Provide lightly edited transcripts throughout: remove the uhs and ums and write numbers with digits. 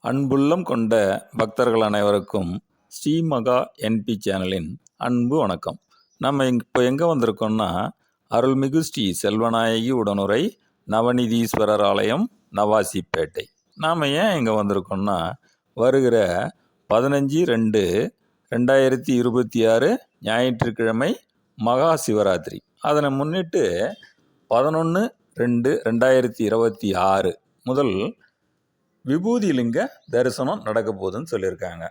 அன்புள்ளம் கொண்ட பக்தர்கள் அனைவருக்கும் ஸ்ரீமகா என்பி சேனலின் அன்பு வணக்கம். நம்ம இப்போ எங்கே வந்திருக்கோம்னா, அருள்மிகு ஸ்ரீ செல்வநாயகி உடனுரை நவநிதீஸ்வரர் ஆலயம், நவாசிப்பேட்டை. நாம் ஏன் இங்கே வந்திருக்கோம்னா, வருகிற 15/2/2026 ஞாயிற்றுக்கிழமை மகா சிவராத்திரி. அதனை முன்னிட்டு 11/2/2026 முதல் விபூதிலிங்க தரிசனம் நடக்க போகுதுன்னு சொல்லியிருக்காங்க.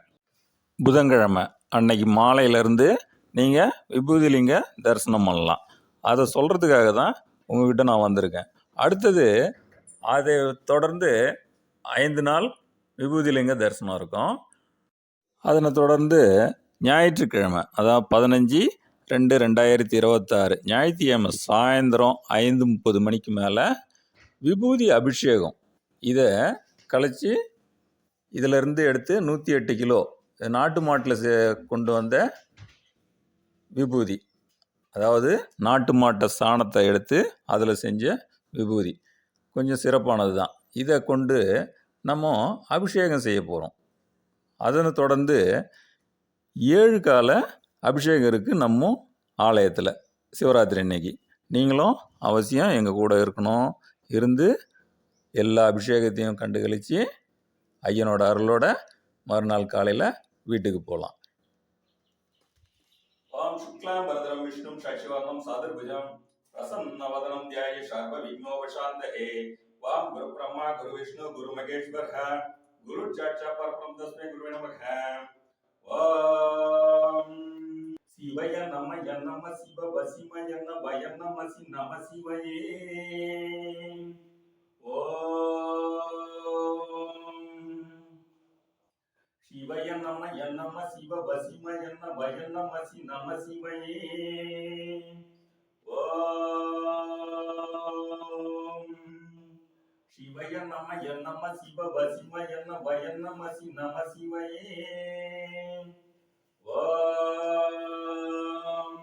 புதன்கிழமை அன்னைக்கு மாலையிலேருந்து நீங்கள் விபூதிலிங்க தரிசனம் பண்ணலாம். அதை சொல்கிறதுக்காக தான் உங்ககிட்ட நான் வந்திருக்கேன். அடுத்தது அதை தொடர்ந்து 5 நாள் விபூதிலிங்க தரிசனம் இருக்கும். அதனை தொடர்ந்து ஞாயிற்றுக்கிழமை, அதாவது 15/2/2026 ஞாயிற்றுக்கிழமை சாயந்தரம் 5:30 மணிக்கு மேலே விபூதி அபிஷேகம். இதை கழித்து இதிலிருந்து எடுத்து 108 கிலோ நாட்டு மாட்டில் கொண்டு வந்த விபூதி, அதாவது நாட்டு மாட்டை சாணத்தை எடுத்து அதில் செஞ்ச விபூதி கொஞ்சம் சிறப்பானது தான். இதை கொண்டு நம்ம அபிஷேகம் செய்ய போகிறோம். அதனை தொடர்ந்து 7 கால அபிஷேகம் இருக்குது நம்ம ஆலயத்தில் சிவராத்திரி அன்னைக்கு. நீங்களும் அவசியம் எங்கள் கூட இருக்கணும். இருந்து எல்லா அபிஷேகத்தையும் கண்டு கழித்து ஐயனோட அருளோட மறுநாள் காலையில் வீட்டுக்கு போகலாம். ஓம் சுக்லாம் பரதரம் விஷ்ணும் சசிவர்ணம் சாதுர்புஜம் பிரசன்னவதனம் தியாய சர்வ விக்னோபசாந்தஹே. வாம் குரு பிரம்மா குரு விஷ்ணு குரு மகேஸ்வரः குரு சாட்சாத் பரபிரம்ம தஸ்மை குருவே நமः. ஓம் சிவய நமய நம சிவ வசிமய நமய நம சி நம சிவயே. சிவய நமய நம சிவ வசிமய நமய நம சி நம சிவயே. ஓம் சிவய நமய நம சிவ வசிமய நமய நம சி நம சிவயே. ஓம்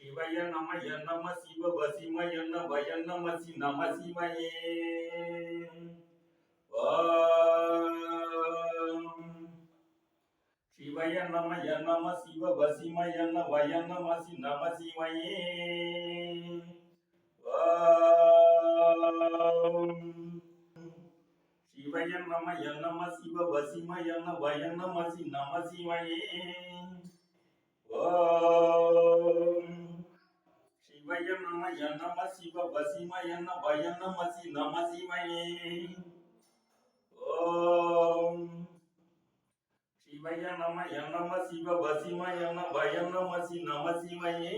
சிவய நமய நம சிவ வசிமய நமய நம சி நம சிவயே. சிவய நமய நம சிவ வசிமய நமய நம சி நம சிவயே. சிவய நமய நம சிவ வசிமய நமய நம சி நம சிவயே. சிவய நமய நம சிவ வசிமய நமய நம சி நம சிவயே. ஓம் சிவய நமய நம சிவ வசிமய நமய நம சி நம சிவயே.